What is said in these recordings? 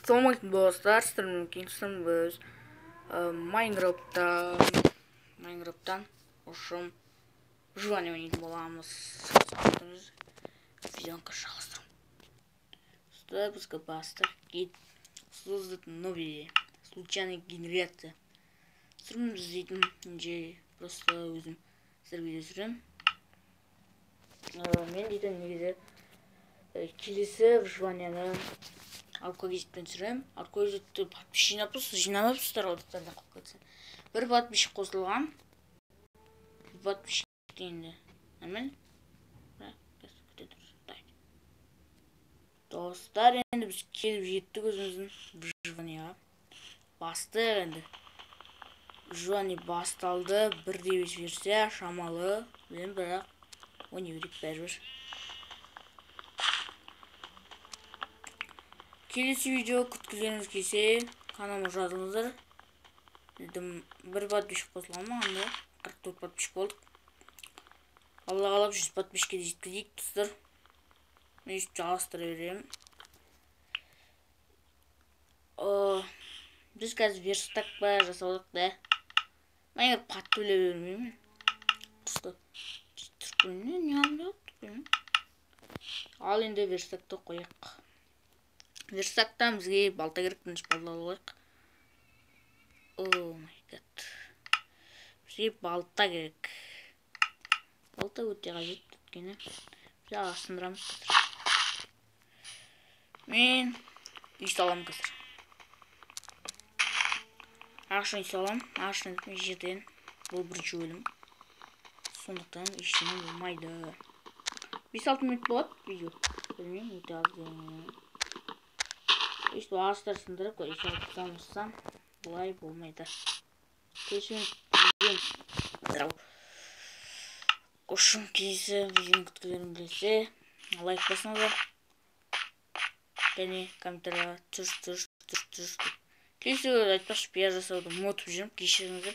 Ассалаумалейкум достар, сіздермен кеңістің біз Майнкрафттан ұшым выживание ойнайтын боламыз. Видеоны жалғастырам. Бізге бастық гид создать новые случайные генерация. Сұрым іздейтін же просто өзім сіздерге түсірем. Мен дейтін негізі келесі выживанияны алкогизитпен түсірем. Алкогизитті подписчик жинамапсыздар аудиторияда қалып кетсін. Бір подписчик қосылған. Подписчик дегенде нормально? Достар, енді біз келіп жеттік өзіміздің выживанияға. Бастық енді. Выживание басталды. 1.9 версия шамалы. Мен бірақ ойнай берейік бәрібір. Келесі видео күткілеріңіз келсе, каналыма жазылыңыздар. Бір подписчик қосылған мағанда 44 подписчик болдық. Алла қалап 100 подписчикке де жеткізейік достар. Мен үшін жалғастыра беремін. Біз қазір верстак ба жасадық да. Мен егер қатты өле бермеймін. Не алып? Ал енді верстакты қояқ. Верстактан бізге балта керек, бірінші балта алайық. О май гад. Бізге балта керек. Балта өте қажет өткені. Біз ағасындырамыз. Мен үй салам қазір. Ағашын үй салам. Ағашын жерден. Бұл бірінші өлім. Сондықтан ештеңе болмайды. 5-6 минут болады видео. Білмеймін, өте аз деген. Өйстіп ағаштар сындырып, қойсам, бұлай болмайды. Кешім қошым кейсі видеоны күткілерім келсе, лайк басыңыздар. Және комментарияға түрш. Кейсі айтпақшы пиар жасауды ұмытып жүрмін, кешіріңіздер.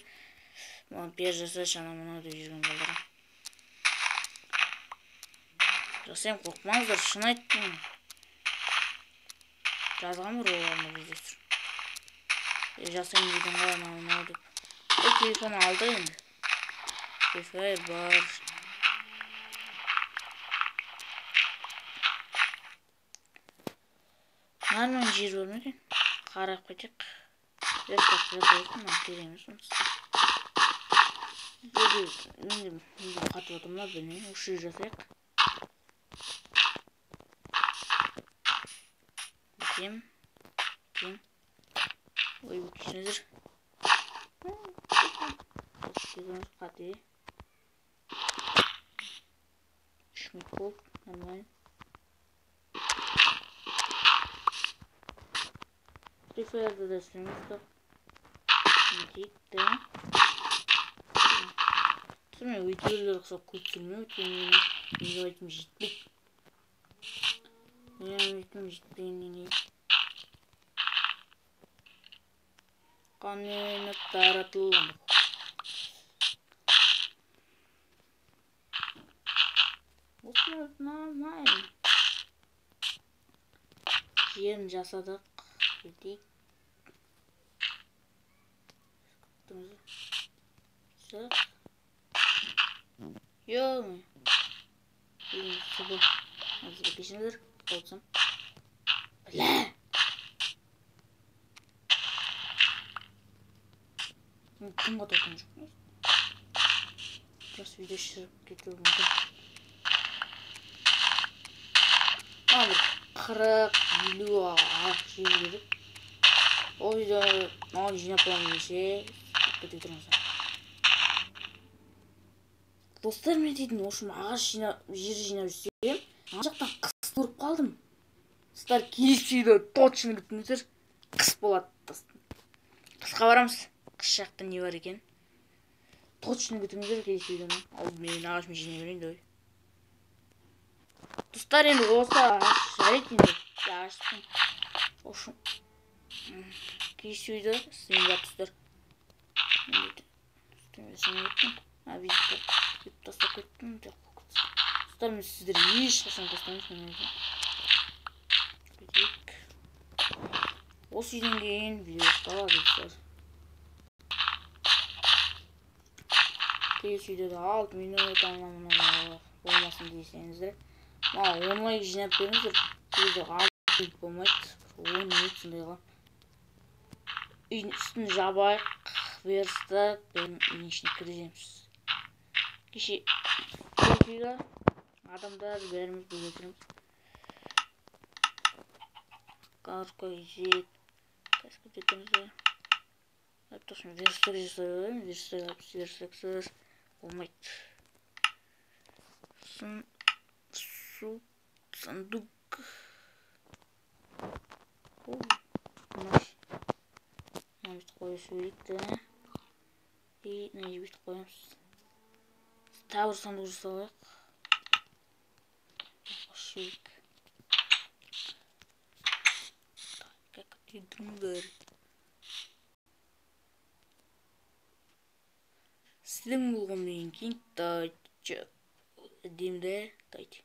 Маған пиар жасашы ана деп жүрген болдырам. Жасайым, қорқмаңыздар, шын айттым. Жазған мұр оларына біздесір. Жасайым деген ғой ана деп. Телефон алды енді. Телефон бар. Нормально жер бар ма екен? Қарап кетек. Верстакты жасайтын, кереміз онсыз. Мен қатып отырмын ма білмеймін. Осы жер жасайық. Кем. Ой, кешіңіздер. Кешіңіз қате. 3 минут болды, нормально. Преферді да сүріңіздер. Дейікті. Түсірме, өйтелер қысап көп сүрме, өткеннен неге айтым жетпек. Мен жетпегеннен қанені таратылым. Осылай нормально. Жерін жасадық. Кетейік. Күттіңіз. Йоу. Сұбы. Әзірге кешіңіздер. Қолсам. Бля! Кім қататын жоқ? Просто видео шырып кетуі мүмкін. Бір 40-50 ағаш жер беріп. Ол видео маған жинап болған десе кетіп тұрмаса. Достар, мен дейтін ошым ағаш жер жинап жүрсем, ана жақтан қыс көріп қалдым. Достар, келесі видео точно күтіңіздер. Қыс болады. Қысқа барамыз. Қыс жақта не бар екен? Точно күтіңіздер келесі видеоны. Ал мен ағашмен жинай берейін де ой. Достар, енді осы ағаш жарайды енді. Ағаштың ошым. Келесі видео сіздің жатыстар. Видео тастап кеттім. Достар, мен сіздер еш қашан тастамыз. Осы үйден кейін видео аяқталады. Келесі видеода 6 минут анламына болмасын десеңіздер. Онлайн жинап беріңіздер. Видеоға 6 минут болмайды. 10 минут сондай қалам. Үйдің үстін жабайық. Бұйырса бәрін үйдің ішіне кіргіземіз. Кеше видеода адамдар бәріміз бірге кіреміз. Картка жет. Каска жетіңіздер. Точно верстак жасайын. Верстаксыз болмайды. Сундук. Мына қоя сөйлейді. И мына жерді қоямыз. Тағы бір сундук жасалайық. Шейк. Как ты думаешь? Сіздің болғаннан кейін тайт демді тайт.